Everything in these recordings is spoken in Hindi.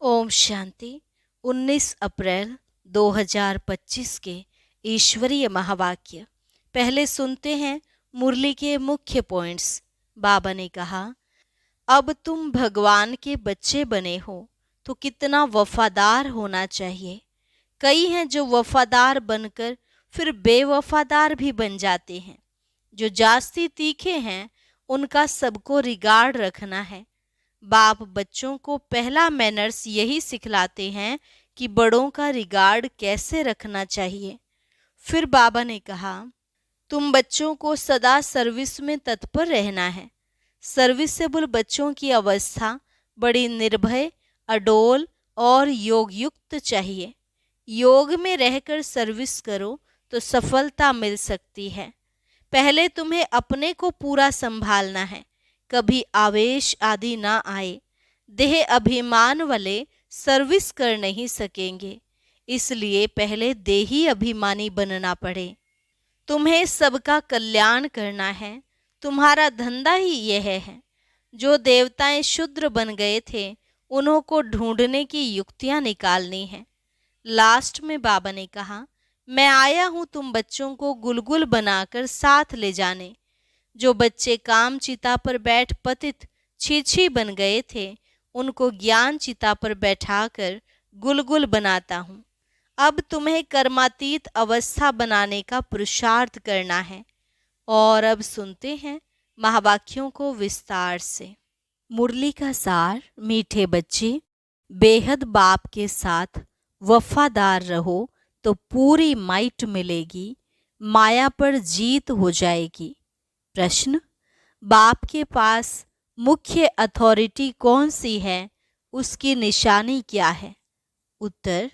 ओम शांति। 19 अप्रैल 2025 के ईश्वरीय महावाक्य। पहले सुनते हैं मुरली के मुख्य पॉइंट्स। बाबा ने कहा, अब तुम भगवान के बच्चे बने हो तो कितना वफादार होना चाहिए। कई हैं जो वफादार बनकर फिर बेवफादार भी बन जाते हैं। जो जास्ती तीखे हैं उनका सबको रिगार्ड रखना है। बाप बच्चों को पहला मैनर्स यही सिखलाते हैं कि बड़ों का रिगार्ड कैसे रखना चाहिए। फिर बाबा ने कहा, तुम बच्चों को सदा सर्विस में तत्पर रहना है। सर्विसेबल बच्चों की अवस्था बड़ी निर्भय, अडोल और योग युक्त चाहिए। योग में रहकर सर्विस करो तो सफलता मिल सकती है। पहले तुम्हें अपने को पूरा संभालना है, कभी आवेश आदि ना आए। देह अभिमान वाले सर्विस कर नहीं सकेंगे, इसलिए पहले देही अभिमानी बनना पड़े। तुम्हें सबका कल्याण करना है, तुम्हारा धंधा ही यह है। जो देवताएं शूद्र बन गए थे उन्हों को ढूंढने की युक्तियां निकालनी है। लास्ट में बाबा ने कहा, मैं आया हूं तुम बच्चों को गुलगुल बनाकर साथ ले जाने। जो बच्चे काम चिता पर बैठ पतित छी बन गए थे उनको ज्ञान चिता पर बैठाकर गुलगुल बनाता हूँ। अब तुम्हें कर्मातीत अवस्था बनाने का पुरुषार्थ करना है। और अब सुनते हैं महावाक्यों को विस्तार से। मुरली का सार। मीठे बच्चे, बेहद बाप के साथ वफादार रहो तो पूरी माइट मिलेगी, माया पर जीत हो जाएगी। प्रश्न, बाप के पास मुख्य अथॉरिटी कौन सी है, उसकी निशानी क्या है? उत्तर,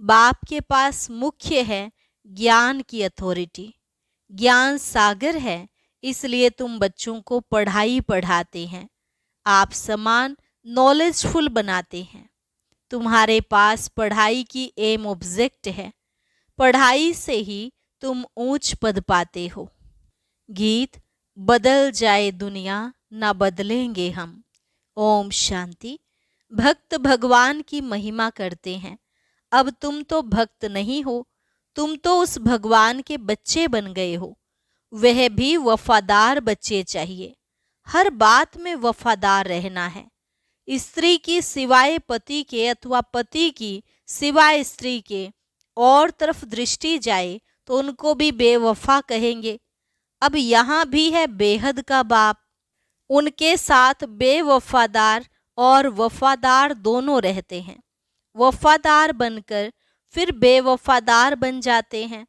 बाप के पास मुख्य है ज्ञान की अथॉरिटी। ज्ञान सागर है, इसलिए तुम बच्चों को पढ़ाई पढ़ाते हैं। आप समान नॉलेजफुल बनाते हैं। तुम्हारे पास पढ़ाई की एम ऑब्जेक्ट है। पढ़ाई से ही तुम ऊंच पद पाते हो। गीत। बदल जाए दुनिया ना बदलेंगे हम। ओम शांति। भक्त भगवान की महिमा करते हैं। अब तुम तो भक्त नहीं हो, तुम तो उस भगवान के बच्चे बन गए हो। वह भी वफादार बच्चे चाहिए। हर बात में वफादार रहना है। स्त्री की सिवाय पति के अथवा पति की सिवाय स्त्री के और तरफ दृष्टि जाए तो उनको भी बेवफा कहेंगे। अब यहाँ भी है बेहद का बाप, उनके साथ बेवफादार और वफादार दोनों रहते हैं। वफादार बनकर फिर बेवफादार बन जाते हैं।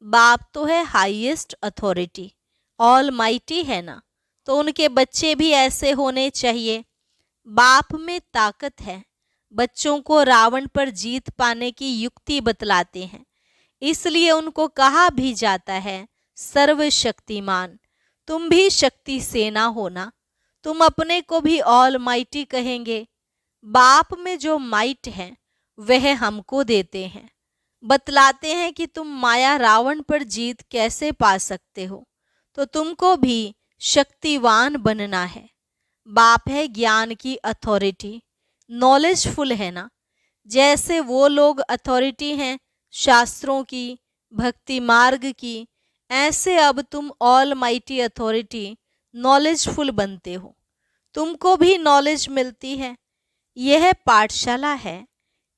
बाप तो है हाईएस्ट अथॉरिटी, ऑल माइटी है ना, तो उनके बच्चे भी ऐसे होने चाहिए। बाप में ताकत है। बच्चों को रावण पर जीत पाने की युक्ति बतलाते हैं, इसलिए उनको कहा भी जाता है सर्वशक्तिमान। तुम भी शक्ति सेना होना। तुम अपने को भी ऑल माइटी कहेंगे। बाप में जो माइट है वह हमको देते हैं। बतलाते हैं कि तुम माया रावण पर जीत कैसे पा सकते हो, तो तुमको भी शक्तिवान बनना है। बाप है ज्ञान की अथॉरिटी, नॉलेजफुल है ना। जैसे वो लोग अथॉरिटी हैं शास्त्रों की, भक्ति मार्ग की, ऐसे अब तुम ऑल माइटी अथॉरिटी नॉलेजफुल बनते हो। तुमको भी नॉलेज मिलती है। यह पाठशाला है,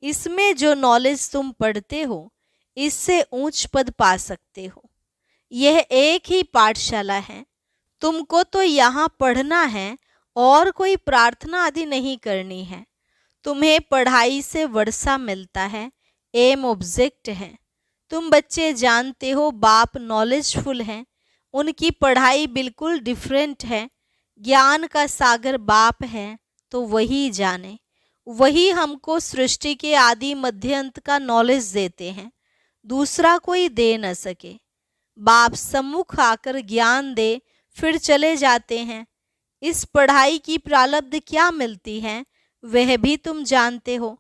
इसमें जो नॉलेज तुम पढ़ते हो इससे ऊंच पद पा सकते हो। यह एक ही पाठशाला है। तुमको तो यहाँ पढ़ना है और कोई प्रार्थना आदि नहीं करनी है। तुम्हें पढ़ाई से वर्षा मिलता है, एम ऑब्जेक्ट है। तुम बच्चे जानते हो बाप नॉलेजफुल हैं, उनकी पढ़ाई बिल्कुल डिफरेंट है। ज्ञान का सागर बाप है तो वही जाने। वही हमको सृष्टि के आदि मध्य अंत का नॉलेज देते हैं, दूसरा कोई दे न सके। बाप सम्मुख आकर ज्ञान दे फिर चले जाते हैं। इस पढ़ाई की प्रारब्ध क्या मिलती है वह भी तुम जानते हो।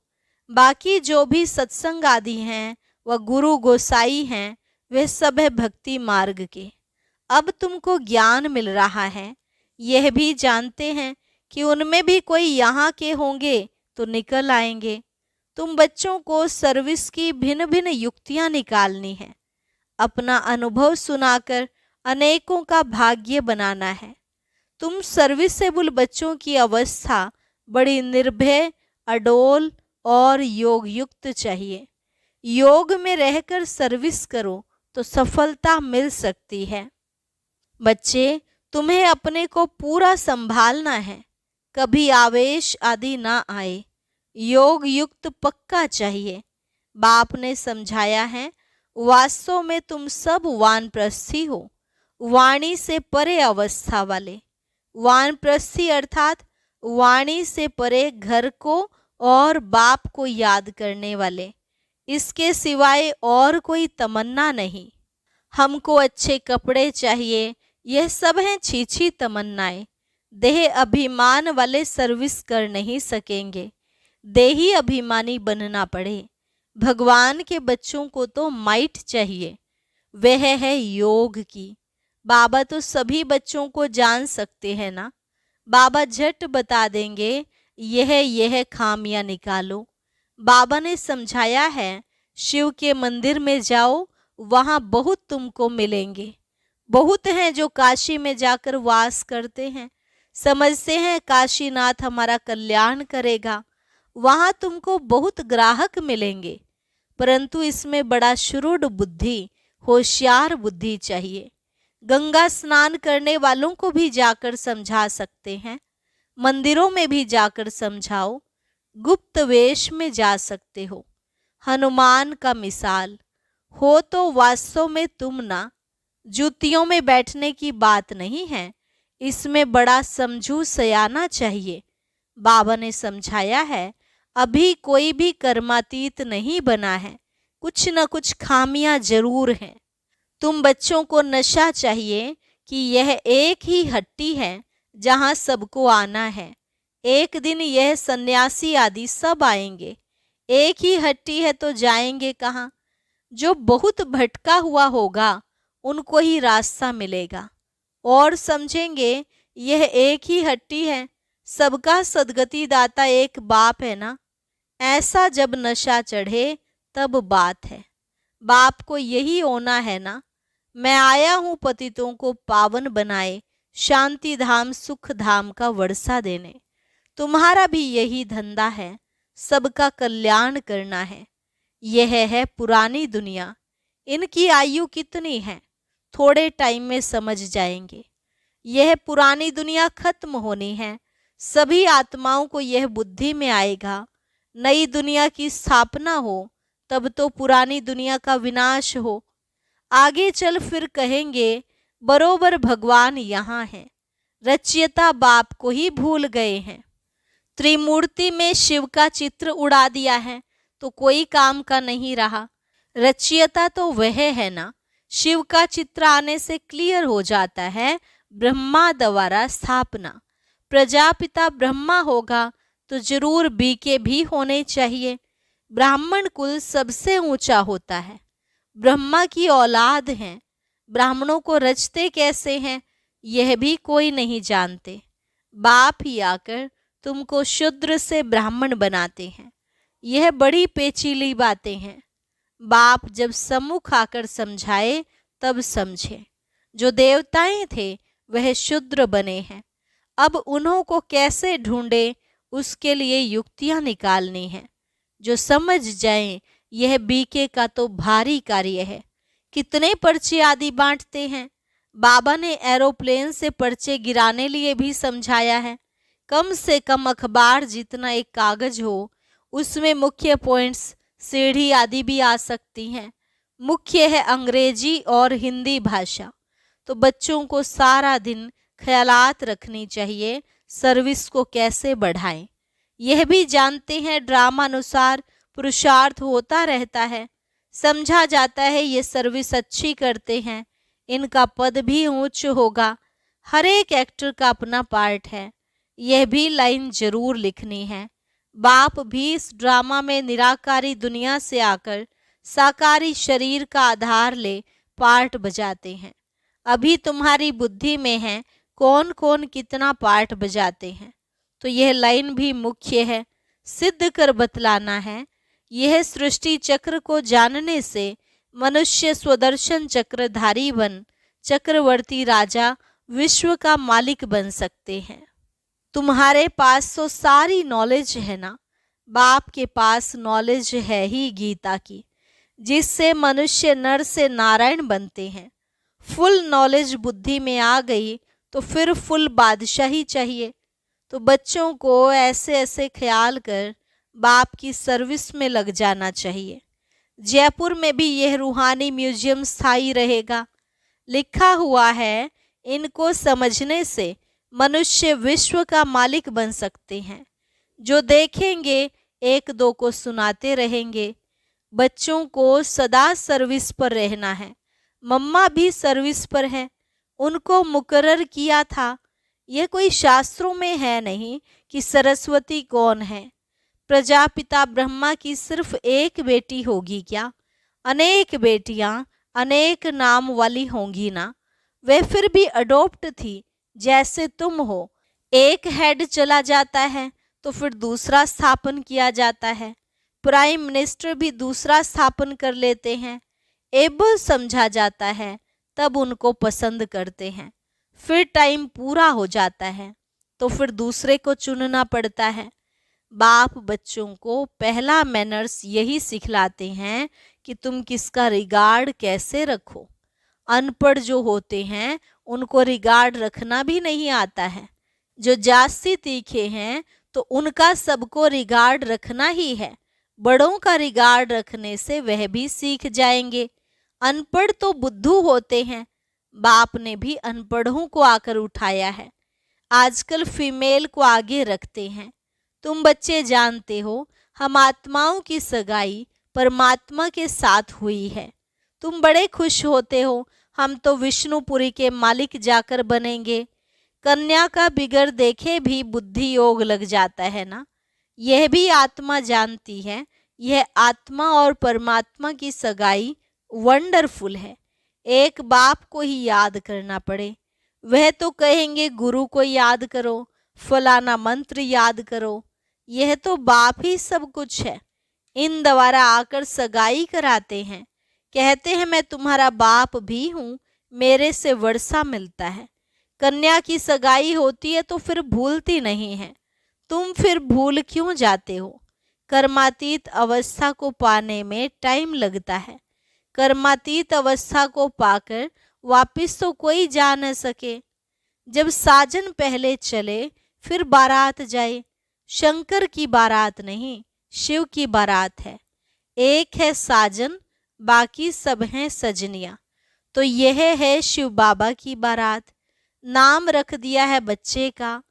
बाकी जो भी सत्संग आदि हैं वह गुरु गोसाई हैं, वे सब है भक्ति मार्ग के। अब तुमको ज्ञान मिल रहा है, यह भी जानते हैं कि उनमें भी कोई यहाँ के होंगे तो निकल आएंगे। तुम बच्चों को सर्विस की भिन्न भिन्न युक्तियां निकालनी है। अपना अनुभव सुनाकर अनेकों का भाग्य बनाना है। तुम सर्विसेबल बच्चों की अवस्था बड़ी निर्भय, अडोल और योग युक्त चाहिए। योग में रहकर सर्विस करो तो सफलता मिल सकती है। बच्चे, तुम्हें अपने को पूरा संभालना है, कभी आवेश आदि ना आए। योग युक्त पक्का चाहिए। बाप ने समझाया है, वास्तव में तुम सब वानप्रस्थी हो, वाणी से परे अवस्था वाले। वानप्रस्थी अर्थात वाणी से परे घर को और बाप को याद करने वाले। इसके सिवाय और कोई तमन्ना नहीं। हमको अच्छे कपड़े चाहिए, यह सब हैं छीछी तमन्नाएं। देह अभिमान वाले सर्विस कर नहीं सकेंगे। देही अभिमानी बनना पड़े। भगवान के बच्चों को तो माइट चाहिए, वह है योग की। बाबा तो सभी बच्चों को जान सकते हैं ना। बाबा झट बता देंगे, यह खामियां निकालो। बाबा ने समझाया है, शिव के मंदिर में जाओ, वहां बहुत तुमको मिलेंगे। बहुत हैं जो काशी में जाकर वास करते हैं, समझते हैं काशीनाथ हमारा कल्याण करेगा। वहां तुमको बहुत ग्राहक मिलेंगे, परंतु इसमें बड़ा शुरुड बुद्धि, होशियार बुद्धि चाहिए। गंगा स्नान करने वालों को भी जाकर समझा सकते हैं, मंदिरों में भी जाकर समझाओ, गुप्त वेश में जा सकते हो। हनुमान का मिसाल हो तो वास्तव में तुम ना। जूतियों में बैठने की बात नहीं है, इसमें बड़ा समझू सयाना चाहिए। बाबा ने समझाया है, अभी कोई भी कर्मातीत नहीं बना है, कुछ न कुछ खामियां जरूर हैं। तुम बच्चों को नशा चाहिए कि यह एक ही हट्टी है जहां सबको आना है। एक दिन यह सन्यासी आदि सब आएंगे। एक ही हट्टी है तो जाएंगे कहाँ? जो बहुत भटका हुआ होगा उनको ही रास्ता मिलेगा और समझेंगे यह एक ही हट्टी है, सबका सदगति दाता एक बाप है ना। ऐसा जब नशा चढ़े तब बात है। बाप को यही होना है ना, मैं आया हूं पतितों को पावन बनाए, शांति धाम सुख धाम का वर्षा देने। तुम्हारा भी यही धंधा है, सबका कल्याण करना है। यह है पुरानी दुनिया। इनकी आयु कितनी है, थोड़े टाइम में समझ जाएंगे। यह पुरानी दुनिया खत्म होनी है। सभी आत्माओं को यह बुद्धि में आएगा, नई दुनिया की स्थापना हो तब तो पुरानी दुनिया का विनाश हो। आगे चल फिर कहेंगे बरोबर भगवान यहाँ है, रचयिता बाप को ही भूल गए हैं। त्रिमूर्ति में शिव का चित्र उड़ा दिया है तो कोई काम का नहीं रहा। रचयिता तो वह है ना। शिव का चित्र आने से क्लियर हो जाता है ब्रह्मा द्वारा स्थापना। प्रजापिता ब्रह्मा होगा तो जरूर बीके भी होने चाहिए। ब्राह्मण कुल सबसे ऊंचा होता है, ब्रह्मा की औलाद हैं। ब्राह्मणों को रचते कैसे हैं यह भी कोई नहीं जानते। बाप ही आकर तुमको शूद्र से ब्राह्मण बनाते हैं। यह बड़ी पेचीली बातें हैं। बाप जब सम्मुख आकर समझाए तब समझे। जो देवताएं थे वह शूद्र बने हैं। अब उन्हों को कैसे ढूंढे उसके लिए युक्तियां निकालनी हैं। जो समझ जाएं यह बीके का तो भारी कार्य है। कितने पर्चे आदि बांटते हैं। बाबा ने एरोप्लेन से पर्चे गिराने लिए भी समझाया है। कम से कम अखबार जितना एक कागज हो, उसमें मुख्य पॉइंट्स, सीढ़ी आदि भी आ सकती हैं। मुख्य है अंग्रेजी और हिंदी भाषा। तो बच्चों को सारा दिन ख्यालात रखनी चाहिए, सर्विस को कैसे बढ़ाएं। यह भी जानते हैं ड्रामा अनुसार पुरुषार्थ होता रहता है। समझा जाता है ये सर्विस अच्छी करते हैं, इनका पद भी ऊंच होगा। हर एक एक्टर का अपना पार्ट है, यह भी लाइन जरूर लिखनी है। बाप भी इस ड्रामा में निराकारी दुनिया से आकर साकारी शरीर का आधार ले पार्ट बजाते हैं। अभी तुम्हारी बुद्धि में है कौन कौन कितना पार्ट बजाते हैं, तो यह लाइन भी मुख्य है। सिद्ध कर बतलाना है। यह सृष्टि चक्र को जानने से मनुष्य स्वदर्शन चक्रधारी बन चक्रवर्ती राजा विश्व का मालिक बन सकते हैं। तुम्हारे पास तो सारी नॉलेज है ना। बाप के पास नॉलेज है ही गीता की, जिससे मनुष्य नर से नारायण बनते हैं। फुल नॉलेज बुद्धि में आ गई तो फिर फुल बादशाही चाहिए। तो बच्चों को ऐसे ऐसे ख्याल कर बाप की सर्विस में लग जाना चाहिए। जयपुर में भी यह रूहानी म्यूजियम स्थायी रहेगा। लिखा हुआ है, इनको समझने से मनुष्य विश्व का मालिक बन सकते हैं। जो देखेंगे एक दो को सुनाते रहेंगे। बच्चों को सदा सर्विस पर रहना है। मम्मा भी सर्विस पर है, उनको मुकर्रर किया था। यह कोई शास्त्रों में है नहीं कि सरस्वती कौन है। प्रजापिता ब्रह्मा की सिर्फ एक बेटी होगी क्या? अनेक बेटियां अनेक नाम वाली होंगी ना। वे फिर भी अडॉप्ट थी, जैसे तुम हो। एक हेड चला जाता है तो फिर दूसरा स्थापन किया जाता है। प्राइम मिनिस्टर भी दूसरा स्थापन कर लेते हैं। एबल समझा जाता है, तब उनको पसंद करते हैं। फिर टाइम पूरा हो जाता है तो फिर दूसरे को चुनना पड़ता है। बाप बच्चों को पहला मैनर्स यही सिखलाते हैं कि तुम किसका रिगार्ड कैसे रखो। अनपढ़ जो होते हैं उनको रिगार्ड रखना भी नहीं आता है। जो जास्ती तीखे हैं तो उनका सबको रिगार्ड रखना ही है। बड़ों का रिगार्ड रखने से वह भी सीख जाएंगे। अनपढ़ तो बुद्धू होते हैं। बाप ने भी अनपढ़ों को आकर उठाया है। आजकल फीमेल को आगे रखते हैं। तुम बच्चे जानते हो, हम आत्माओं की सगाई परमात्मा के साथ हुई है। तुम बड़े खुश होते हो, हम तो विष्णुपुरी के मालिक जाकर बनेंगे। कन्या का बिगड़ देखे भी बुद्धि योग लग जाता है ना। यह भी आत्मा जानती है, यह आत्मा और परमात्मा की सगाई वंडरफुल है। एक बाप को ही याद करना पड़े, वह तो कहेंगे गुरु को याद करो, फलाना मंत्र याद करो। यह तो बाप ही सब कुछ है। इन द्वारा आकर सगाई कराते हैं। कहते हैं मैं तुम्हारा बाप भी हूँ, मेरे से वर्षा मिलता है। कन्या की सगाई होती है तो फिर भूलती नहीं है। तुम फिर भूल क्यों जाते हो? कर्मातीत अवस्था को पाने में टाइम लगता है। कर्मातीत अवस्था को पाकर वापिस तो कोई जा न सके। जब साजन पहले चले फिर बारात जाए। शंकर की बारात नहीं, शिव की बारात है। एक है साजन, बाकी सब हैं सजनियां। तो यह है शिव बाबा की बारात। नाम रख दिया है बच्चे का,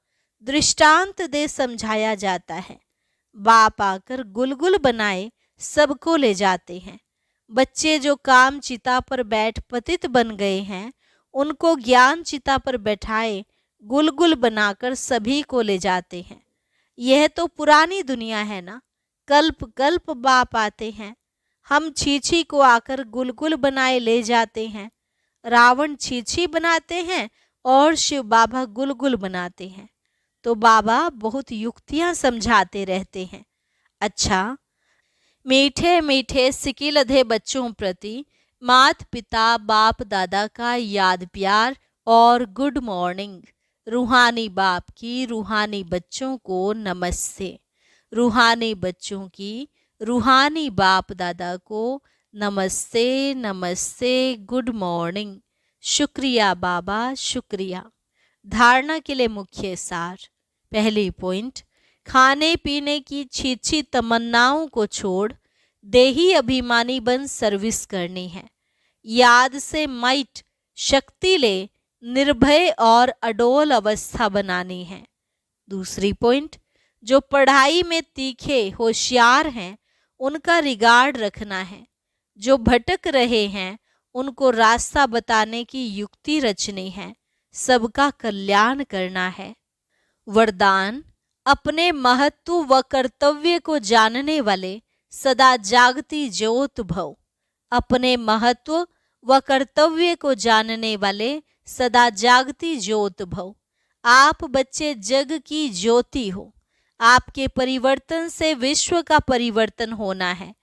दृष्टांत दे समझाया जाता है। बाप आकर गुलगुल बनाए सबको ले जाते हैं। बच्चे जो काम चिता पर बैठ पतित बन गए हैं, उनको ज्ञान चिता पर बैठाए गुलगुल बनाकर सभी को ले जाते हैं। यह तो पुरानी दुनिया है ना। कल्प कल्प बाप आते हैं। हम छीछी को आकर गुलगुल बनाए ले जाते हैं। रावण छीछी बनाते हैं और शिव बाबा गुलगुल बनाते हैं। तो बाबा बहुत युक्तियां समझाते रहते हैं। अच्छा, मीठे मीठे सिकिलधे बच्चों प्रति मात पिता बाप दादा का याद प्यार और गुड मॉर्निंग। रूहानी बाप की रूहानी बच्चों को नमस्ते। रूहानी बच्चों की रूहानी बाप दादा को नमस्ते नमस्ते, गुड मॉर्निंग। शुक्रिया बाबा, शुक्रिया। धारणा के लिए मुख्य सार। पहली पॉइंट, खाने पीने की छीछी तमन्नाओं को छोड़ देही अभिमानी बन सर्विस करनी है। याद से माइट शक्ति ले निर्भय और अडोल अवस्था बनानी है। दूसरी पॉइंट, जो पढ़ाई में तीखे होशियार हैं उनका रिगार्ड रखना है। जो भटक रहे हैं उनको रास्ता बताने की युक्ति रचनी है। सबका कल्याण करना है। वरदान, अपने महत्व व कर्तव्य को जानने वाले सदा जागती ज्योत भव। अपने महत्व व कर्तव्य को जानने वाले सदा जागती ज्योत भव। आप बच्चे जग की ज्योति हो। आपके परिवर्तन से विश्व का परिवर्तन होना है।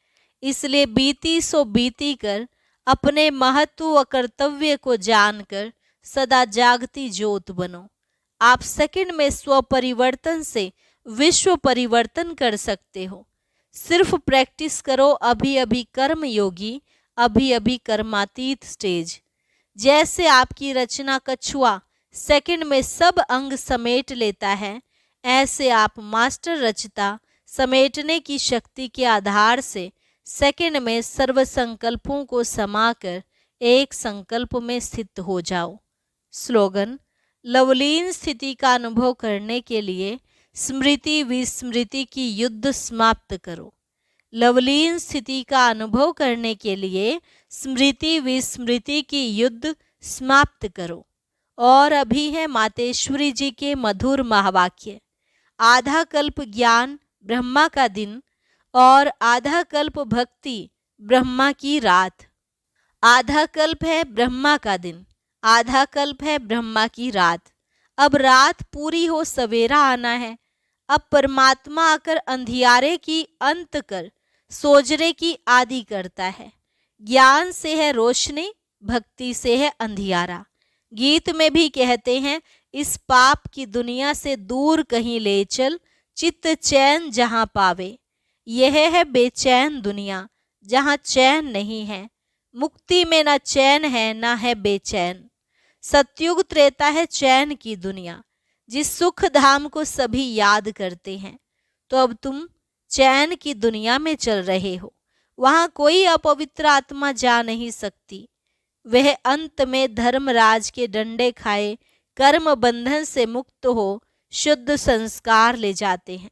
इसलिए बीती सो बीती कर अपने महत्व व कर्तव्य को जानकर सदा जागती ज्योत बनो। आप सेकंड में स्व परिवर्तन से विश्व परिवर्तन कर सकते हो। सिर्फ प्रैक्टिस करो। अभी अभी कर्म योगी, अभी अभी कर्मातीत स्टेज। जैसे आपकी रचना कछुआ सेकंड में सब अंग समेट लेता है, ऐसे आप मास्टर रचता समेटने की शक्ति के आधार से सेकंड में सर्व संकल्पों को समाकर एक संकल्प में स्थित हो जाओ। स्लोगन: लवलीन स्थिति का अनुभव करने के लिए स्मृति विस्मृति की युद्ध समाप्त करो। लवलीन स्थिति का अनुभव करने के लिए स्मृति विस्मृति की युद्ध समाप्त करो। और अभी है मातेश्वरी जी के मधुर महावाक्य: आधा कल्प ज्ञान ब्रह्मा का दिन और आधा कल्प भक्ति ब्रह्मा की रात। आधा कल्प है ब्रह्मा का दिन, आधा कल्प है ब्रह्मा की रात। अब रात पूरी हो सवेरा आना है। अब परमात्मा आकर अंधियारे की अंत कर सोजरे की आदि करता है। ज्ञान से है रोशनी, भक्ति से है अंधियारा। गीत में भी कहते हैं, इस पाप की दुनिया से दूर कहीं ले चल, चित्त चैन जहां पावे। यह है बेचैन दुनिया जहां चैन नहीं है। मुक्ति में ना चैन है ना है बेचैन। सतयुग त्रेता है चैन की दुनिया, जिस सुख धाम को सभी याद करते हैं। तो अब तुम चैन की दुनिया में चल रहे हो। वहां कोई अपवित्र आत्मा जा नहीं सकती। वह अंत में धर्मराज के डंडे खाए कर्म बंधन से मुक्त हो शुद्ध संस्कार ले जाते हैं,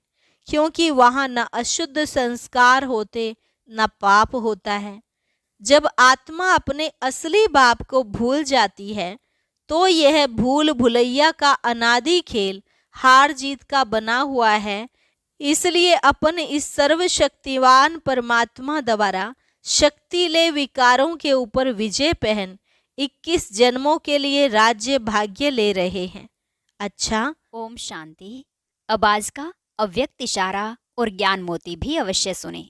क्योंकि वहां न अशुद्ध संस्कार होते न पाप होता है। जब आत्मा अपने असली बाप को भूल जाती है तो यह भूल भुलैया का अनादि खेल हार जीत का बना हुआ है। इसलिए अपन इस सर्वशक्तिवान परमात्मा द्वारा शक्ति ले विकारों के ऊपर विजय पहन 21 जन्मों के लिए राज्य भाग्य ले रहे हैं। अच्छा, ओम शांति। अब आज का अव्यक्त इशारा और ज्ञान मोती भी अवश्य सुने।